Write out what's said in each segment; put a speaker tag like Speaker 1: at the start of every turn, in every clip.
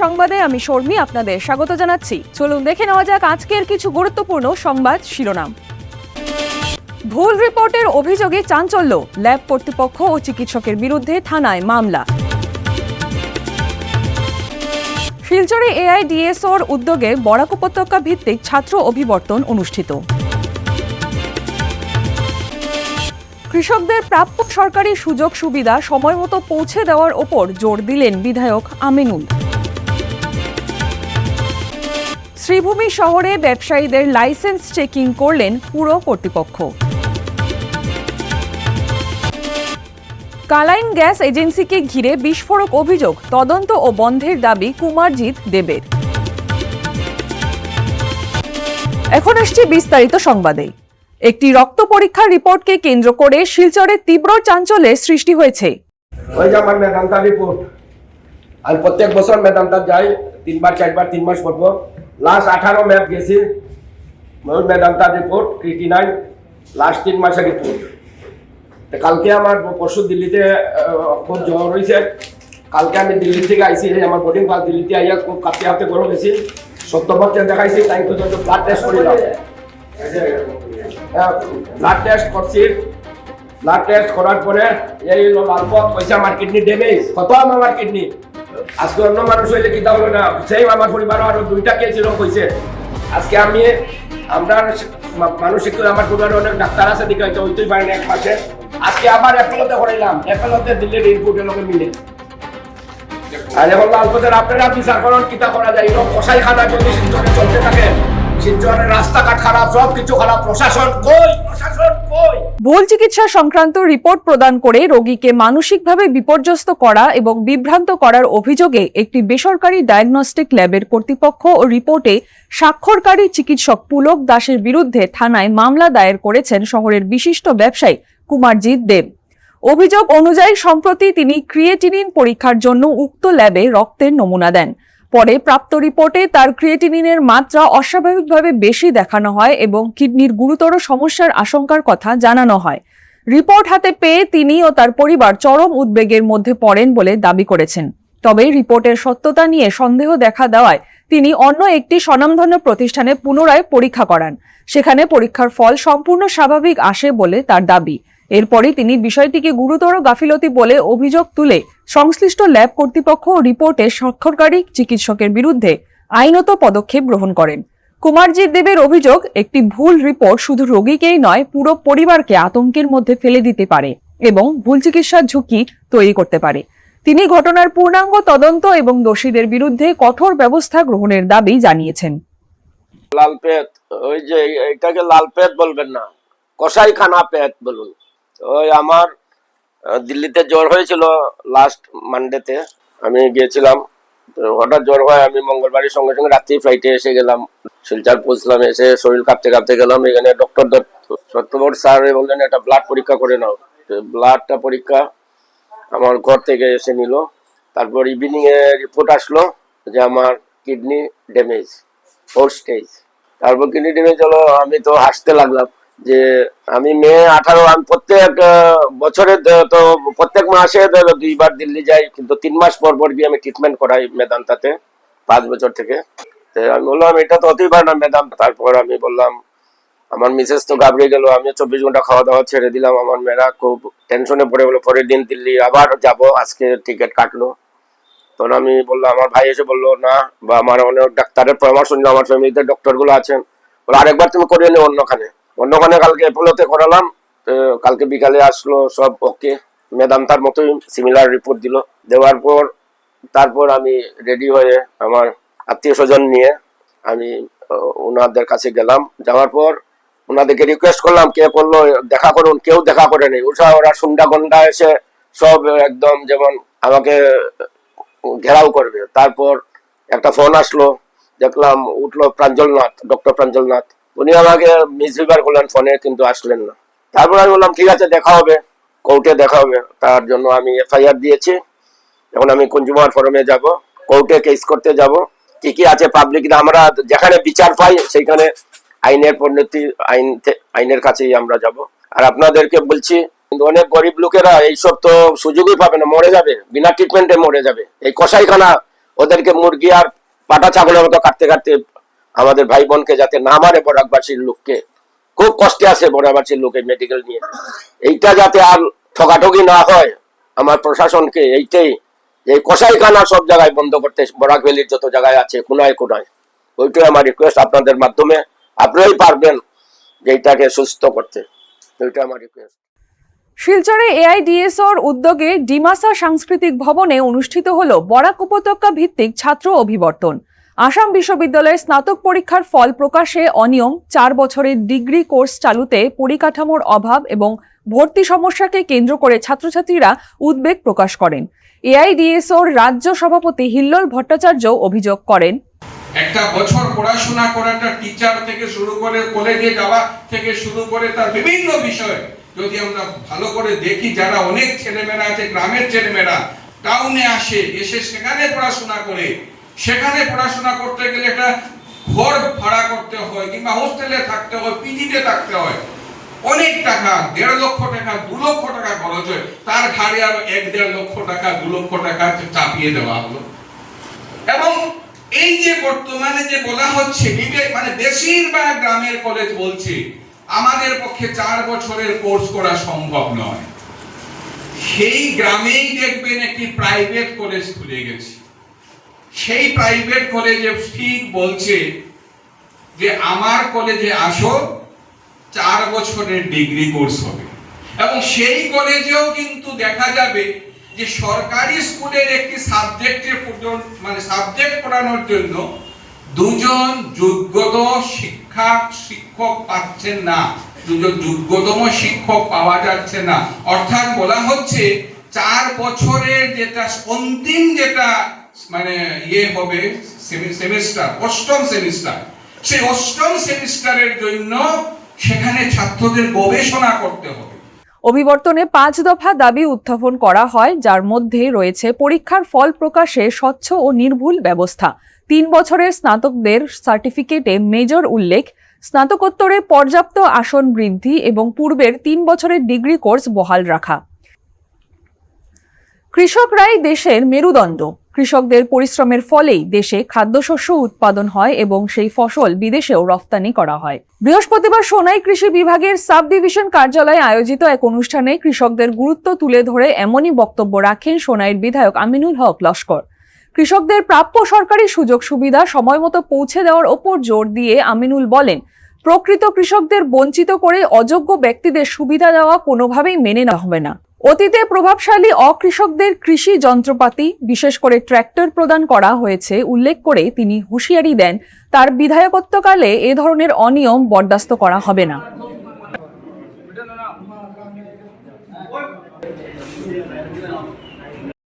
Speaker 1: সংবাদে আমি শর্মী আপনাদের স্বাগত জানাচ্ছি। চলুন দেখে নেওয়া যাক আজকের কিছু গুরুত্বপূর্ণ সংবাদ শিরোনাম। ভুল রিপোর্টের অভিযোগে চাঞ্চল্য, ল্যাব কর্তৃপক্ষ ও চিকিৎসকের বিরুদ্ধে থানায় মামলা। শিলচরে এআইডিএসওর উদ্যোগে বরাক উপত্যকা ভিত্তিক ছাত্র অভিবর্তন অনুষ্ঠিত। কৃষকদের প্রাপ্য সরকারি সুযোগ সুবিধা সময়মতো পৌঁছে দেওয়ার ওপর জোর দিলেন বিধায়ক আমিনুল। শ্রীভূমি শহরে ব্যবসায়ীদের লাইসেন্স চেকিং করলেন পুর কর্তৃপক্ষ। কালাইন গ্যাস এজেন্সিকে ঘিরে বিস্ফোরক অভিযোগ, তদন্ত ও বন্ধের দাবি কুমারজিৎ দেবের। এখন আসছে বিস্তারিত সংবাদে। একটি রক্ত পরীক্ষার রিপোর্টকে কেন্দ্র করে শিলচরে তীব্র চাঞ্চল্যের সৃষ্টি হয়েছে।
Speaker 2: আর প্রত্যেক বছর মেদান্তা যাই 3 বার 4 বার 3 মাস পড়বো। লাস্ট 18 ম্যাপ গেছি, মেদান্তা রিপোর্ট ক্রিটিনাইন লাস্ট 3 মাসের রিপোর্ট। কালকে আমার পরশু দিল্লিতে খুব জ্বর হয়েছে। কালকে আমি দিল্লি থেকে আইসি, আমার বোর্ডিং পাস দিল্লিতে আইয়া খুব কাঁপতে কাঁপতে গরম হয়েছি। 70% দেখাইছি, তাই পর্যন্ত ব্লাড টেস্ট করিলাম। ব্লাড টেস্ট করছি, ব্লাড টেস্ট করার পরে এই লালপথ কইছে আমার কিডনি ড্যামেজ। কত আমার কিডনি আজকে অন্য মানুষ হইলে কি তা হলো না, সেই আমার পরিবারও আরো 2টা কেস এরকম কইছে। আজকে আমরা মানসিক আমার পরিবারে অনেক ডাক্তার আছে, দিকে হয়তো হইতেই পারে না 1 মাসে। আজকে আবার অ্যাপোলোতে করাইলাম, অ্যাপোলোতে দিল্লির রিপোর্টের লোকে মিলে। আর এখন লালপথের আপনারা বিচার করেন কিতা করা যায়। এরকম কষাই খানা যদি শিলচরে চলতে থাকে, শিলচরের রাস্তাঘাট খারাপ, সব কিছু খারাপ, প্রশাসন কই? প্রশাসন কই?
Speaker 1: ভুল চিকিৎসা সংক্রান্ত রিপোর্ট প্রদান করে রোগীকে মানসিকভাবে বিপর্যস্ত করা এবং বিভ্রান্ত করার অভিযোগে একটি বেসরকারি ডায়াগনস্টিক ল্যাবের কর্তৃপক্ষ ও রিপোর্টে স্বাক্ষরকারী চিকিৎসক পুলক দাসের বিরুদ্ধে থানায় মামলা দায়ের করেছেন শহরের বিশিষ্ট ব্যবসায়ী কুমারজিৎ দেব। অভিযোগ অনুযায়ী সম্প্রতি তিনি ক্রিয়েটিনিন পরীক্ষার জন্য উক্ত ল্যাবে রক্তের নমুনা দেন। পরে প্রাপ্ত রিপোর্টে তার ক্রিয়েটিনিনের মাত্রা অস্বাভাবিকভাবে বেশি দেখানো হয় এবং কিডনির গুরুতর সমস্যার আশঙ্কার কথা জানানো হয়। রিপোর্ট হাতে পেয়ে তিনি ও তার পরিবার চরম উদ্বেগের মধ্যে পড়েন বলে দাবি করেছেন। তবে রিপোর্টের সত্যতা নিয়ে সন্দেহ দেখা দেওয়ায় তিনি অন্য একটি স্বনামধন্য প্রতিষ্ঠানে পুনরায় পরীক্ষা করান। সেখানে পরীক্ষার ফল সম্পূর্ণ স্বাভাবিক আসে বলে তার দাবি। এরপরই তিনি বিষয়টিকে গুরুতর গাফিলতি বলে অভিযোগ তুলে সংশ্লিষ্ট ল্যাব কর্তৃপক্ষ রিপোর্টে স্বাক্ষরকারী চিকিৎসকের বিরুদ্ধে আইনত পদক্ষেপ গ্রহণ করেন। কুমারজিৎ দেবের অভিযোগ, একটি ভুল রিপোর্ট শুধু রোগীকেই নয়, পুরো পরিবারকে আতঙ্কের মধ্যে ফেলে দিতে পারে এবং ভুল চিকিৎসার ঝুঁকি তৈরি করতে পারে। তিনি ঘটনার পূর্ণাঙ্গ তদন্ত এবং দোষীদের বিরুদ্ধে কঠোর ব্যবস্থা গ্রহণের দাবি জানিয়েছেন।
Speaker 2: লালপেট, ওই যে এটাকে লালপেট বলবেন না, কসাইখানা পেট বলুন। ওই আমার দিল্লিতে জ্বর হয়েছিল লাস্ট মানডেতে, আমি গিয়েছিলাম। হঠাৎ জ্বর হয়, আমি মঙ্গলবারের সঙ্গে সঙ্গে রাত্রি ফ্লাইটে এসে গেলাম, শিলচর পৌঁছলাম। এসে শরীর কাঁপতে কাঁপতে গেলাম এখানে ডক্টর সত্যবর স্যার বললেন একটা ব্লাড পরীক্ষা করে নাও। ব্লাডটা পরীক্ষা আমার ঘর থেকে এসে নিল। তারপর ইভিনিং এ রিপোর্ট আসলো যে আমার কিডনি ড্যামেজ 4 স্টেজ। তারপর কিডনি ড্যামেজ হলো, আমি তো হাসতে লাগলাম যে আমি মে 18, আমি প্রত্যেক বছরে তো প্রত্যেক মাসে 2 বার দিল্লি যাই, কিন্তু 3 মাস পর পর গিয়ে আমি ট্রিটমেন্ট করাই মেদান্তাতে 5 বছর থেকে। আমি বললাম এটা তো হতেই পারে না ম্যাডাম। তারপর আমি বললাম, আমার মিসেস তো ঘাবড়ে গেল, আমি 24 ঘন্টা খাওয়া দাওয়া ছেড়ে দিলাম। আমার মেয়েরা খুব টেনশনে পড়ে বলে পরের দিন দিল্লি আবার যাব, আজকে টিকিট কাটলো। তখন আমি বললাম, আমার ভাই এসে বললো না, বা আমার অনেক ডাক্তারের পরামর্শ নিল, আমার ফ্যামিলিতে ডক্টর গুলো আছেন, বলে আরেকবার তুমি করিয়ে নিও অন্যখানে। কালকে অ্যাপোলোতে করালাম, কালকে বিকালে আসলো সব ওকে, মেদান্তার মতোই সিমিলার রিপোর্ট দিল। দেওয়ার পর তারপর আমি রেডি হয়ে আমার আত্মীয় স্বজন নিয়ে আমি ওনাদের কাছে গেলাম। যাওয়ার পর ওনাদেরকে রিকোয়েস্ট করলাম, কে করলো দেখা করুন, কেউ দেখা করেনি। ওরা সুন্ডা গন্ডা এসে সব একদম যেমন আমাকে ঘেরাও করবে। তারপর একটা ফোন আসলো, দেখলাম উঠলো প্রাঞ্জলনাথ, ডক্টর প্রাঞ্জলনাথ। উনি আমাকে মিসবিহেভ করলেন ফোনে, কিন্তু আসলেন না। তারপর আমি বললাম ঠিক আছে দেখা হবে, কোর্টে দেখা হবে। তার জন্য আমি এফআইআর দিয়েছি। এখন আমি কনজিউমার ফোরামে যাব, কোর্টে কেস করতে যাব। কি কি আছে পাবলিক, আমরা যেখানে বিচার পাই সেইখানে আইনের পরিণতি আইনের কাছেই আমরা যাব। আর আপনাদেরকে বলছি, কিন্তু অনেক গরিব লোকেরা এইসব তো সুযোগই পাবে না, মরে যাবে, বিনা ট্রিটমেন্টে মরে যাবে। এই কসাইখানা ওদেরকে মুরগি আর পাটা ছাগলের মতো কাটতে কাটতে আমাদের ভাই বোনকে যাতে না মারে বরাকবাসীর লোককে, খুব কষ্টে আছে বরাকবাসীর লোকে মেডিকেল নিয়ে, এইটা যাতে আর ঠকাঠকি না হয়, আমার প্রশাসনকে এইটাই যে কসাইখানা সব জায়গায় বন্ধ করতে, বরাক ভ্যালির যত জায়গায় আছে কোনায় কোনায়, ওইটাই আমার রিকোয়েস্ট আপনাদের মাধ্যমে। আপনারাই পারবেন যে এইটাকে সুস্থ করতে, ওইটা আমার রিকোয়েস্ট।
Speaker 1: শিলচরে এআইডিএসওর উদ্যোগে ডিমাসা সাংস্কৃতিক ভবনে অনুষ্ঠিত হল বরাক উপত্যকা ভিত্তিক ছাত্র অভিবর্তন। আসাম বিশ্ববিদ্যালয়ের স্নাতক পরীক্ষার ফল প্রকাশে অনিয়ম, 4 বছরের ডিগ্রি কোর্স চালুতে পরিকাঠামোর অভাব এবং ভর্তি সমস্যাকে কেন্দ্র করে ছাত্রছাত্রীরা উদ্বেগ প্রকাশ করেন। এআইডিএসওর রাজ্য সভাপতি হিল্লোল ভট্টাচার্য অভিযোগ করেন,
Speaker 3: একটা বছর পড়াশোনা করাটা টিচার থেকে শুরু করে কলেজে যাওয়া থেকে শুরু করে তার বিভিন্ন বিষয় যদি আমরা ভালো করে দেখি, যারা অনেক ছেলেমেয়েরা আছে, গ্রামের ছেলেমেয়েরা টাউনে এসে সেখানে পড়াশোনা করে, সেখানে পড়াশোনা করতে গেলে একটা ঘর ভাড়া করতে হয় কিংবা হোস্টেলে থাকতে হয়, পিজিতে থাকতে হয়, অনেক টাকা, 1.5 লক্ষ টাকা 2 লক্ষ টাকা খরচ হয়, তার ঘাড়ে আরো 1-1.5 লক্ষ টাকা 2 লক্ষ টাকা চাপিয়ে দেওয়া হলো। এবং এই যে বর্তমানে যে বলা হচ্ছে, মানে বেশিরভাগ গ্রামের কলেজ বলছে আমাদের পক্ষে 4 বছরের কোর্স করা সম্ভব নয়। সেই গ্রামেই দেখবেন একটি প্রাইভেট কলেজ খুলে গেছে, সেই প্রাইভেট কলেজে ঠিক বলছে যে আমার কলেজে আসো, 4 বছরের ডিগ্রি কোর্স হবে। এবং সেই কলেজেও কিন্তু দেখা যাবে যে সরকারি স্কুলের একটি সাবজেক্টের মানে সাবজেক্ট পড়ানোর জন্য 2 জন যোগ্যতম শিক্ষক পাচ্ছেন না, 2 জন যোগ্যতম শিক্ষক পাওয়া যাচ্ছে না। অর্থাৎ বলা হচ্ছে 4 বছরের যেটা অন্তিম যেটা মানে হবে সেমিস্টার, 8ম সেমিস্টার, সেই 8ম সেমিস্টারের জন্য সেখানে ছাত্রদের গবেষণা করতে হবে।
Speaker 1: অভিবর্তনে 5 দফা দাবি উত্থাপন করা হয়, যার মধ্যে রয়েছে পরীক্ষার ফল প্রকাশে স্বচ্ছ ও নির্ভুল ব্যবস্থা, 3 বছরের স্নাতকদের সার্টিফিকেটে মেজর উল্লেখ, স্নাতকোত্তরে পর্যাপ্ত আসন বৃদ্ধি এবং পূর্বের 3 বছরের ডিগ্রি কোর্স বহাল রাখা। কৃষকরাই দেশের মেরুদণ্ড। কৃষকদের পরিশ্রমের ফলেই দেশে খাদ্যশস্য উৎপাদন হয় এবং সেই ফসল বিদেশেও রপ্তানি করা হয়। বৃহস্পতিবার সোনাই কৃষি বিভাগের সাব ডিভিশন কার্যালয়ে আয়োজিত এক অনুষ্ঠানে কৃষকদের গুরুত্ব তুলে ধরে এমনই বক্তব্য রাখেন সোনাইয়ের বিধায়ক আমিনুল হক লস্কর। কৃষকদের প্রাপ্য সরকারি সুযোগ সুবিধা সময়মতো পৌঁছে দেওয়ার ওপর জোর দিয়ে আমিনুল বলেন, প্রকৃত কৃষকদের বঞ্চিত করে অযোগ্য ব্যক্তিদের সুবিধা দেওয়া কোনোভাবেই মেনে নেওয়া হবে না। অতীতে প্রভাবশালী অকৃষকদের কৃষি যন্ত্রপাতি, বিশেষ করে ট্র্যাক্টর প্রদান করা হয়েছে উল্লেখ করে তিনি হুঁশিয়ারি দেন, তার বিধায়কত্বকালে এ ধরনের অনিয়ম বরদাস্ত করা হবে না।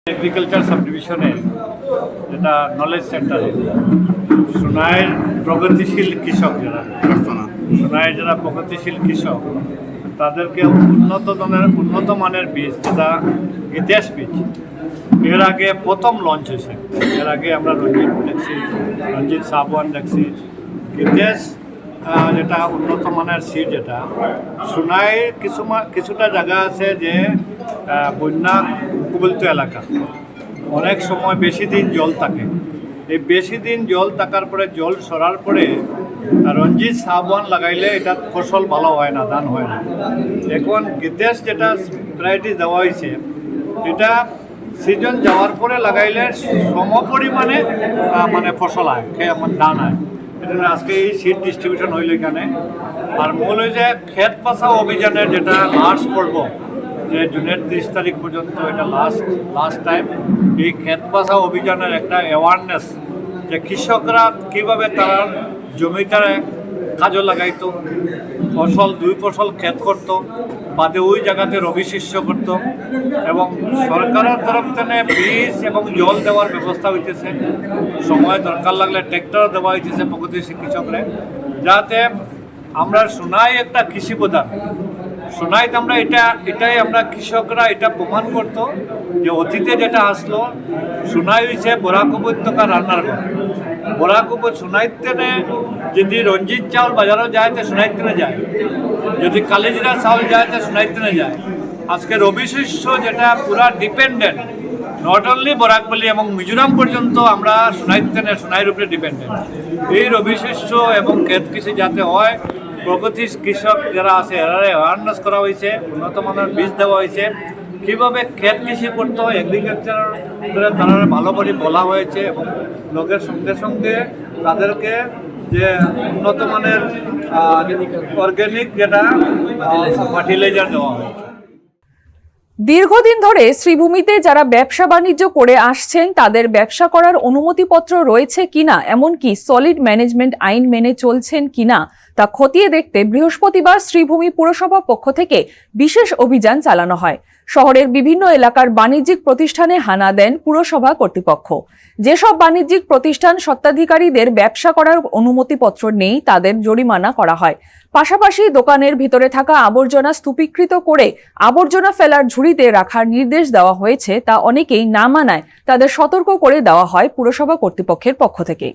Speaker 4: এগ্রিকালচার সাব ডিভিশনে যেটা নলেজ সেন্টারে সোনাইয়ের প্রগতিশীল কৃষক, যারা প্রগতিশীল কৃষক তাদেরকে উন্নত মানের বীজ, যেটা ইতিহাস বীজ, এর আগে প্রথম লঞ্চ হয়েছে। এর আগে আমরা রঞ্জিত দেখছি, রঞ্জিত সাবওয়ান দেখছি, ইতিহাস যেটা উন্নত মানের সিড, যেটা সোনাইয়ের কিছুটা জায়গা আছে যে বন্যা উপকূলিত এলাকা, অনেক সময় বেশি দিন জল থাকে। এই বেশি দিন জল থাকার পরে, জল সরার পরে রঞ্জিত সাবওয়ান লাগাইলে এটা ফসল ভালো হয় না, ধান হয় না। এখন গীতেশ যেটা ভ্যারাইটি দেওয়া হয়েছে, এটা সিজন যাওয়ার পরে লাগাইলে সম পরিমাণে মানে ফসল হয়, ধান হয়। এটা আজকে এই সিড ডিস্ট্রিবিউশন হইল এখানে। আর মূল হয়েছে ক্ষেত পাশা অভিযানের যেটা লাস্ট পর্ব, যে জুনের 30 তারিখ পর্যন্ত এটা লাস্ট টাইম। এই ক্ষেত পাশা অভিযানের একটা অ্যাওয়ারনেস, যে কৃষকরা কীভাবে তারা জমিটারে কাজে লাগাইতো, ফসল 2 ফসল ক্ষেত করত, বাদে ওই জায়গাতে রবি শস্য করত। এবং সরকারের তরফ থেকে বীজ এবং জল দেওয়ার ব্যবস্থা হইতেছে, সময় দরকার লাগলে ট্র্যাক্টর দেওয়া হইতেছে প্রগতিশীল কৃষকরা, যাতে আমরা সোনাই একটা কৃষি প্রধান। সোনাইতে আমরা এটাই আমরা কৃষকরা এটা প্রমাণ করতো যে অতীতে যেটা আসলো, সোনাই হয়েছে বরাক উপত্যকা রান্নার ঘর। বরাক সোনাইতে যদি রঞ্জিত চাউল বাজারও যায় তো সোনাইতে যায়, যদি কালিজিরা চাউল যায় তো সোনাইতে যায়। আজকে রবি শস্য যেটা পুরা ডিপেন্ডেন্ট নট অনলি বরাকভ্যালি এবং মিজোরাম পর্যন্ত আমরা সোনাইয়ের উপরে ডিপেন্ডেন্ট। এই রবি শস্য এবং ক্ষেত কৃষি যাতে হয়, প্রগতির কৃষক যারা আছে এরা অ্যাওয়ারনেস করা হয়েছে, উন্নত মানের বীজ দেওয়া হয়েছে, কীভাবে ক্ষেত কৃষি করতে হয় এগ্রিকালচার তারা ভালো করে বলা হয়েছে এবং লোকের সঙ্গে সঙ্গে তাদেরকে যে উন্নত মানের অর্গ্যানিক যেটা ফার্টিলাইজার দেওয়া হয়েছে।
Speaker 1: দীর্ঘদিন ধরে শ্রীভূমিতে যারা ব্যবসা বাণিজ্য করে আসছেন তাদের ব্যবসা করার অনুমতিপত্র রয়েছে কিনা, এমনকি সলিড ম্যানেজমেন্ট আইন মেনে চলছেন কিনা তা খতিয়ে দেখতে বৃহস্পতিবার শ্রীভূমি পুরসভা পক্ষ থেকে বিশেষ অভিযান চালানো হয়। শহরের বিভিন্ন এলাকার বাণিজ্যিক প্রতিষ্ঠানে হানা দেন পুরসভা কর্তৃপক্ষ। যেসব বাণিজ্যিক প্রতিষ্ঠান স্বত্বাধিকারীদের ব্যবসা করার অনুমতিপত্র নেই তাদের জরিমানা করা হয়। পাশাপাশি দোকানের ভিতরে থাকা আবর্জনা স্তূপীকৃত করে আবর্জনা ফেলার ঝুড়িতে রাখার নির্দেশ দেওয়া হয়েছে, তা অনেকেই না মানায় তাদের সতর্ক করে দেওয়া হয় পুরসভা কর্তৃপক্ষের পক্ষ থেকে।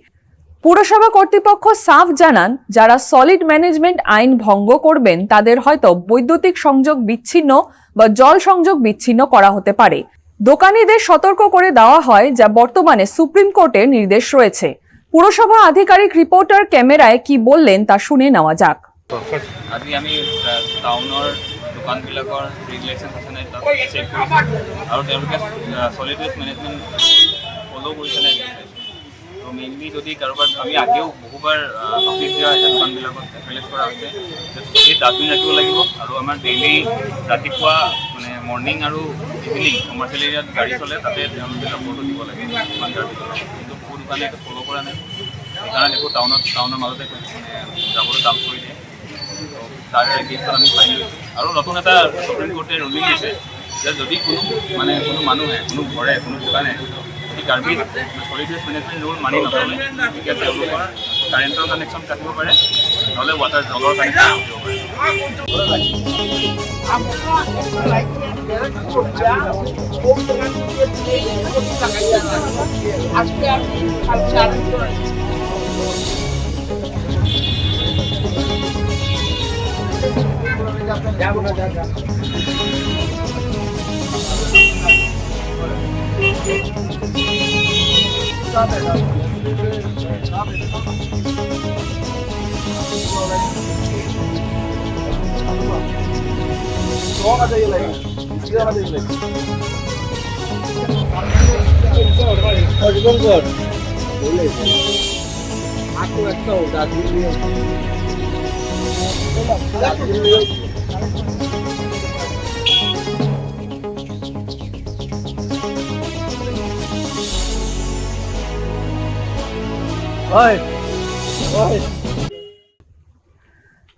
Speaker 1: পুরসভা কর্তৃপক্ষ সাফ জানান, যারা সলিড ম্যানেজমেন্ট আইন ভঙ্গ করবেন তাদের হয়তো বৈদ্যুতিক সংযোগ বিচ্ছিন্ন বা জল সংযোগ বিচ্ছিন্ন করা হতে পারে। দোকানীদের সতর্ক করে দেওয়া হয়, যা বর্তমানে সুপ্রিম কোর্টের নির্দেশ রয়েছে। পুরসভা আধিকারিক ৰিপৰ্টাৰ ক্যামেরায় কি বললেন তা শুনে নেওয়া যাক।
Speaker 5: আজি আমি টাউনৰ দোকানবিলাকৰ ৰেগুলেশ্যন আছে নাই তাত চেক কৰিছোঁ আৰু তেওঁলোকে সলিড ওয়েষ্ট মেনেজমেণ্ট ফ'ল' কৰিছে নাই। তো মেইনলি যদি কাৰোবাৰ আমি আগেও বহুবাৰ নটিচ দিয়া হৈছে দোকানবিলাকত এফেলেজ কৰা হৈছে, এই ডাষ্টবিন ৰাখিব লাগিব আৰু আমাৰ ডেইলি ৰাতিপুৱা মানে মৰ্ণিং আৰু ইভিনিং কমাৰ্চিয়েল এৰিয়াত গাড়ী চলে তাতে তেওঁলোকে ফটো দিব লাগে ইমান গাড়ী চলে, কিন্তু বহু দোকানে এইটো ফ'ল' কৰা নাই। সেইকাৰণে দেখোঁ টাউনৰ মাজতে যাবলৈ দাম কৰি দিয়ে। তাৰে কেছত আমি ফাইন লৈছোঁ আৰু নতুন এটা সুপ্ৰিম কোৰ্টে ৰুলিং দিছে যে যদি কোনো মানুহে কোনো ঘৰে কোনো দোকানে যদি garbage solid waste management rule মানি নচলে তেতিয়া তেওঁলোকৰ কাৰেণ্টৰ কানেকশ্যন কাটিব পাৰে, নহ'লে জলৰ কানেকশ্যন কাটিব পাৰে।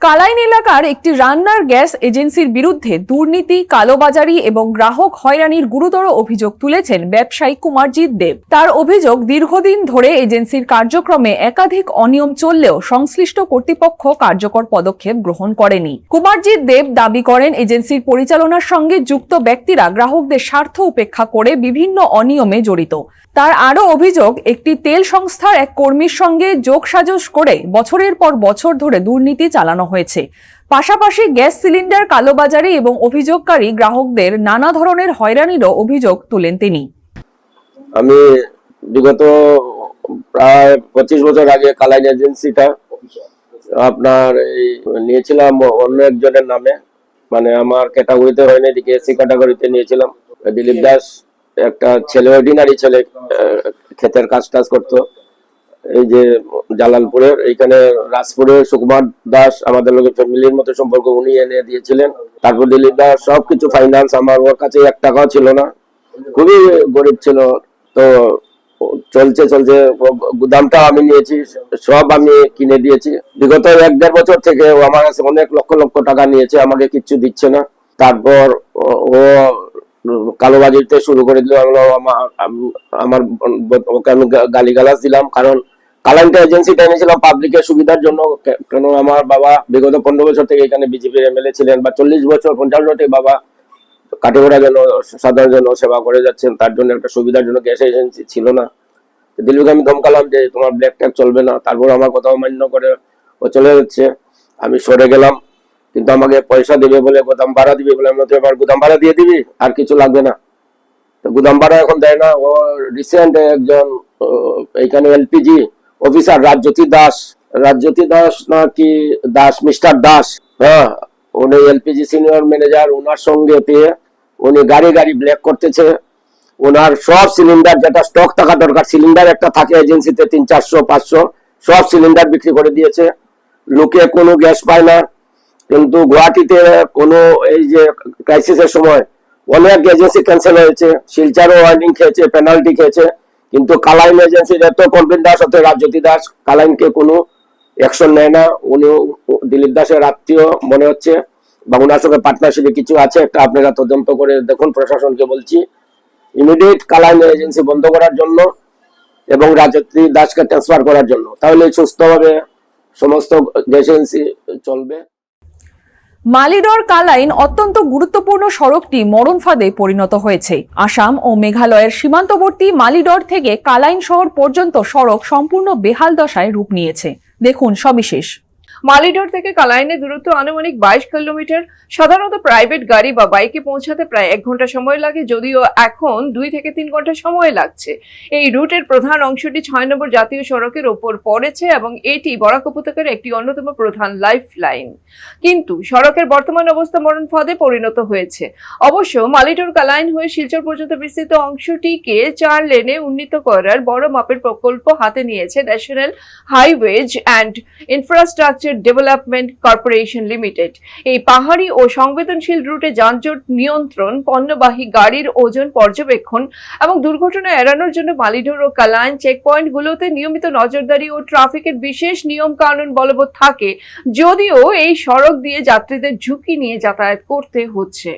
Speaker 1: কালাইন এলাকার একটি রান্নার গ্যাস এজেন্সির বিরুদ্ধে দুর্নীতি, কালোবাজারি এবং গ্রাহক হয়রানির গুরুতর অভিযোগ তুলেছেন ব্যবসায়ী কুমারজিৎ দেব। তার অভিযোগ, দীর্ঘদিন ধরে এজেন্সির কার্যক্রমে একাধিক অনিয়ম চললেও সংশ্লিষ্ট কর্তৃপক্ষ কার্যকর পদক্ষেপ গ্রহণ করেনি। কুমারজিৎ দেব দাবি করেন, এজেন্সির পরিচালনার সঙ্গে যুক্ত ব্যক্তিরা গ্রাহকদের স্বার্থ উপেক্ষা করে বিভিন্ন অনিয়মে জড়িত। তার আরও অভিযোগ, একটি তেল সংস্থার এক কর্মীর সঙ্গে যোগসাজশ করে বছরের পর বছর ধরে দুর্নীতি চালানো হয়েছে। পাশাপাশি গ্যাস সিলিন্ডার কালোবাজারি এবং অভিযোগকারী গ্রাহকদের নানা ধরনের হয়রানিরও অভিযোগ তুলেন তিনি।
Speaker 2: আমি বিগত প্রায় 25 বছর আগে কালাইন এজেন্সিটা আপনার এই নিয়েছিলাম অন্য একজনের নামে, মানে আমার ক্যাটাগরিতে হয়নি, এদিকে এসি ক্যাটাগরিতে নিয়েছিলাম। দিলীপ দাস একটা ছেলে, অর্ডিনারি ছেলে, ক্ষেতের কাজ টাজ করতো এই যে জালালপুরের, এইখানে রাজপুরের সুকুমার দাস আমাদের লোকের ফ্যামিলির মতো সম্পর্ক, উনি এনে দিয়েছিলেন। তারপর দিলীপ দাস সবকিছু ফাইন্যান্স, আমার ওর কাছে 1 টাকাও ছিল না, খুবই গরিব ছিল। তো চলছে গুদামটা আমি নিয়েছি, সব আমি কিনে দিয়েছি। বিগত 1-1.5 বছর থেকে ও আমার কাছে অনেক লক্ষ লক্ষ টাকা নিয়েছে, আমাকে কিচ্ছু দিচ্ছে না। তারপর ও কালোবাজিতে শুরু করে দিল। আমার ওকে আমি গালিগালাজ দিলাম, কারণ কালাইনটা এজেন্সিটা এনেছিলাম পাবলিকের সুবিধার জন্য। কেন আমার বাবা বিগত 15 বছর থেকে এখানে বিজেপির এমএলএ ছিলেন, বা 40 বছর 50 বছর থেকে বাবা কাটিগড়া যেন সাধারণ জন সেবা করে যাচ্ছেন, তার জন্য একটা সুবিধার জন্য গ্যাস এজেন্সি ছিল না। দিল্লিকে আমি ধমকালাম যে তোমার ব্ল্যাক ট্যাগ চলবে না, তারপর আমার কথা মান্য করে ও চলে যাচ্ছে। আমি সরে গেলাম, কিন্তু আমাকে পয়সা দিবে বলে, গোদাম ভাড়া দিবে বলে, আমি এবার গোদাম ভাড়া দিয়ে দিবি, আর কিছু লাগবে না। তো গুদাম ভাড়া এখন দেয় না। ও রিসেন্ট একজন এইখানে এলপিজি অফিসার রাজজ্যোতি দাস নাকি দাস, মিস্টার দাস, হ্যাঁ, উনি এলপিজি সিনিয়র ম্যানেজার, ওনার সঙ্গে পেয়ে উনি গাড়ি ব্ল্যাক করতেছে। ওনার সব সিলিন্ডার, যেটা স্টক থাকা দরকার, সিলিন্ডার একটা থাকে এজেন্সিতে 300-400, সব সিলিন্ডার বিক্রি করে দিয়েছে। লোকে কোনো গ্যাস পায় না। কিন্তু গুয়াহাটিতে কোনো এই যে ক্রাইসিসের সময় অনেক এজেন্সি ক্যান্সেল হয়েছে, শিলচরও ওয়ার্নিং খেয়েছে, পেনাল্টি খেয়েছে। কিন্তু কালাইন এজেন্সির এত কমপ্লেন দাস হতে রাজজ্যোতি দাস কালাইনকে কোনো অ্যাকশন নেয় না। উনি দিলীপ দাসের আত্মীয় মনে হচ্ছে, বা ওনার সঙ্গে পার্টনারশিপে কিছু আছে একটা, আপনারা তদন্ত করে দেখুন। প্রশাসনকে বলছি ইমিডিয়েট কালাইন এজেন্সি বন্ধ করার জন্য এবং রাজজ্যোতি দাসকে ট্রান্সফার করার জন্য, তাহলে সুস্থভাবে সমস্ত গ্যাস এজেন্সি চলবে।
Speaker 1: মালিডর কালাইন অত্যন্ত গুরুত্বপূর্ণ সড়কটি মরণ ফাঁদে পরিণত হয়েছে। আসাম ও মেঘালয়ের সীমান্তবর্তী মালিডর থেকে কালাইন শহর পর্যন্ত সড়ক সম্পূর্ণ বেহাল দশায় রূপ নিয়েছে। দেখুন সবিশেষ।
Speaker 6: মালিডর থেকে কালাইনের দূরত্ব আনুমানিক 22 কিলোমিটার। সাধারণত প্রাইভেট গাড়ি বা বাইকে পৌঁছাতে প্রায় 1 ঘন্টা সময় লাগে, যদিও এখন 2 থেকে 3 ঘন্টা সময় লাগছে। এই রুটের প্রধান অংশটি 6 নম্বর জাতীয় সড়কের ওপর পড়েছে এবং এটি বরাক উপত্যকার একটি অন্যতম প্রধান লাইফ লাইন। কিন্তু সড়কের বর্তমান অবস্থা মরণ ফাঁদে পরিণত হয়েছে। অবশ্য মালিডর কালাইন হয়ে শিলচর পর্যন্ত বিস্তৃত অংশটিকে 4 লেনে উন্নীত করার বড় মাপের প্রকল্প হাতে নিয়েছে national highways and infrastructure development corporation limited. এই পাহাড়ি ও সংবেদনশীল রুটে যানজট নিয়ন্ত্রণ, পণ্যবাহী গাড়ির ওজন পর্যবেক্ষণ এবং দুর্ঘটনা এড়ানোর জন্য মালিডর ও কালাইন চেকপয়েন্টগুলোতে নিয়মিত নজরদারি ও ট্রাফিকের বিশেষ নিয়ম কানুন বলবৎ থাকে, যদিও এই সড়ক দিয়ে যাত্রীদের ঝুঁকি নিয়ে যাতায়াত করতে হচ্ছে।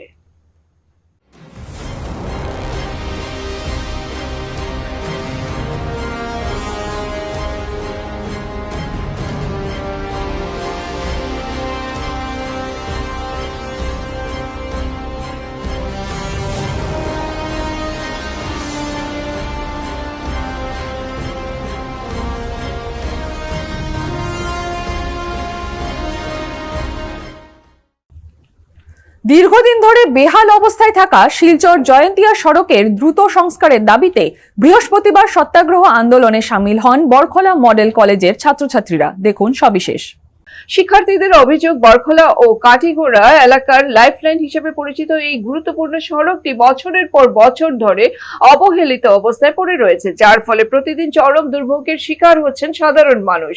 Speaker 1: দীর্ঘদিন ধরে বেহাল অবস্থায় থাকা শিলচর জয়ন্তিয়া সড়কের দ্রুত সংস্কারের দাবিতে বৃহস্পতিবার সত্যাগ্রহ আন্দোলনে সামিল হন বরখলা মডেল কলেজের ছাত্রছাত্রীরা। দেখুন সবিশেষ।
Speaker 6: শিক্ষার্থীদের অভিযোগ, বরখলা ও কাঠিগোড়া এলাকার লাইফলাইন হিসেবে পরিচিত এই গুরুত্বপূর্ণ সড়কটি বছরের পর বছর ধরে অবহেলিত অবস্থায় পড়ে রয়েছে, যার ফলে প্রতিদিন চরম দুর্ভোগের শিকার হচ্ছেন সাধারণ মানুষ।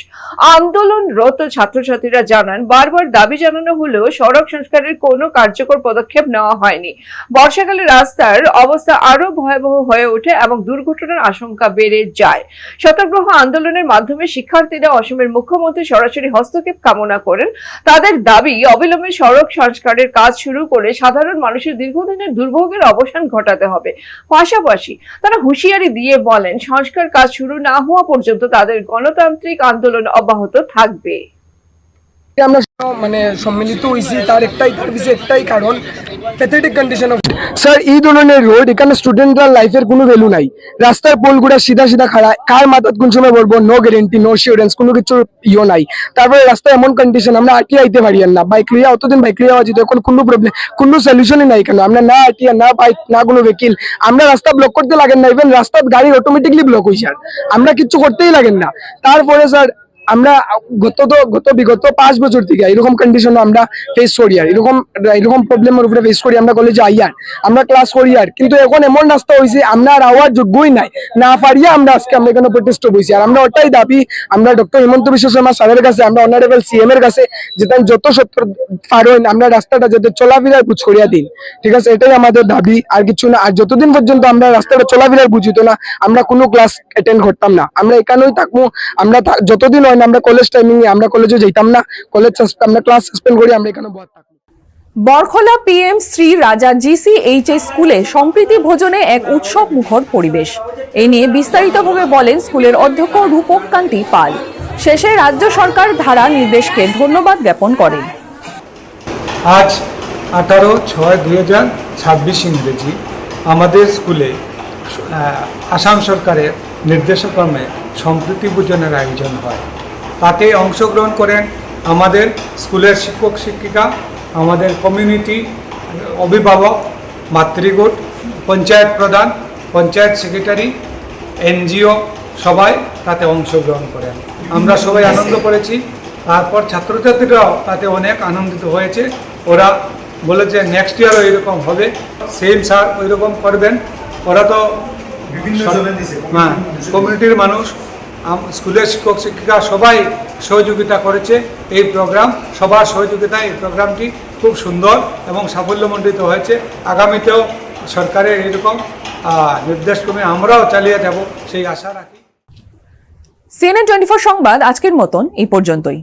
Speaker 6: আন্দোলনরত ছাত্রছাত্রীরা জানান, বারবার দাবি জানানো হলেও সড়ক সংস্কারের কোনো কার্যকর পদক্ষেপ নেওয়া হয়নি। বর্ষাকালে রাস্তার অবস্থা আরো ভয়াবহ হয়ে ওঠে এবং দুর্ঘটনার আশঙ্কা বেড়ে যায়। সত্যাগ্রহ আন্দোলনের মাধ্যমে শিক্ষার্থীরা অসমের মুখ্যমন্ত্রী সরাসরি হস্তক্ষেপ কামনা করেন। তাদের দাবি, অবিলম্বে সড়ক সংস্কারের কাজ শুরু করে সাধারণ মানুষের দীর্ঘদিনের দুর্ভোগের অবসান ঘটাতে হবে। পাশাপাশি তারা হুঁশিয়ারি দিয়ে বলেন, সংস্কার কাজ শুরু না হওয়া পর্যন্ত তাদের গণতান্ত্রিক আন্দোলন অব্যাহত থাকবে।
Speaker 7: আমরা মানে সম্মিলিত হয়েছি তার একটাই কারণ প্যাথেটিক কন্ডিশন অফ স্যার। এই ধরনের রোড এখানে স্টুডেন্টরা লাইফের কোনো ভ্যালু নাই। রাস্তার পোলগুড়া সিধা খাড়া, কার মাথাত কোন সময় বলবো, নো গ্যারেন্টি, নো শিওরেন্স, কোনো কিছু নাই। তারপরে রাস্তা এমন কন্ডিশন, আমরা আটিয়ে আইতে পারি না। বাইক লিয়া অতদিন বাইক লিয়া যেত, এখন কোনো প্রবলেম, কোনো সলিউশনই নাই। কেন আমরা না আটিয়া, না বাইক, না কোনো ভেহিকেল, আমরা রাস্তা ব্লক করতে লাগেন না। ইভেন রাস্তার গাড়ি অটোমেটিকলি ব্লক হয়েছে, আর আমরা কিচ্ছু করতেই লাগেন না। তারপরে স্যার আমরা বিগত 5 বছর থেকে এরকম কন্ডিশন আমরা ফেস করি, আর এরকম প্রবলেমের উপরে ফেস করি। আমরা কলেজে আইয়ার, আমরা ক্লাস করি, আর কিন্তু এখন এমন রাস্তা হয়েছে আমরা আর আওয়ার যোগ্যই নাই, না পারিয়া আমরা আজকে আমরা এখানে প্রোটেস্ট বইছি। আর আমরা ওটাই দাবি, আমরা ডক্টর হিমন্ত বিশ্ব শর্মা স্যারের কাছে, আমরা অনারেবল সিএম এর কাছে, যেটা যত সত্তর পারেন আমরা রাস্তাটা যাতে চলাফেরার বুঝ করিয়া দিন, ঠিক আছে? এটাই আমাদের দাবি, আর কিছু না। আর যতদিন পর্যন্ত আমরা রাস্তাটা চলাফেরার বুঝিত না, আমরা কোনো ক্লাস অ্যাটেন্ড করতাম না। আমরা এখানেই থাকবো, আমরা যতদিন হয় না আমরা কলেজ টাইমিং আমরা কলেজে যেতাম না, আমরা ক্লাস সাসপেন্ড করি, আমরা এখানে বসে থাকবো।
Speaker 1: বরখলা PM শ্রী রাজা GCHS স্কুলে সম্প্রীতি ভোজনে এক উৎসব মুখর পরিবেশ। এই নিয়ে বিস্তারিতভাবে বলেন স্কুলের অধ্যক্ষ রূপক কান্তি পাল। শেষে রাজ্য সরকার ধারা নির্দেশকে ধন্যবাদ জ্ঞাপন করেন।
Speaker 8: আজ 18/6/2026 ইংরেজি আমাদের স্কুলে আসাম সরকারের নির্দেশক্রমে সম্প্রীতি ভোজনের আয়োজন হয়। তাতে অংশগ্রহণ করেন আমাদের স্কুলের শিক্ষক শিক্ষিকা, আমাদের কমিউনিটি, অভিভাবক, মাতৃগোট, পঞ্চায়েত প্রধান, পঞ্চায়েত সেক্রেটারি, এনজিও সবাই তাতে অংশগ্রহণ করেন। আমরা সবাই আনন্দ করেছি। তারপর ছাত্রছাত্রীরাও তাতে অনেক আনন্দিত হয়েছে। ওরা বলেছে নেক্সট ইয়ারও এরকম হবে, সেম স্যার ওই রকম করবেন। ওরা তো হ্যাঁ কমিউনিটির মানুষ, স্কুলের শিক্ষক শিক্ষিকা সবাই সহযোগিতা করেছে এই প্রোগ্রাম। সবার সহযোগিতায় এই প্রোগ্রামটি খুব সুন্দর এবং সাফল্যমণ্ডিত হয়েছে। আগামীতেও সরকারের এরকম নির্দেশক্রমে আমরাও চালিয়ে যাব সেই আশা রাখি।
Speaker 1: CNN 24 সংবাদ আজকের মতন এই পর্যন্তই।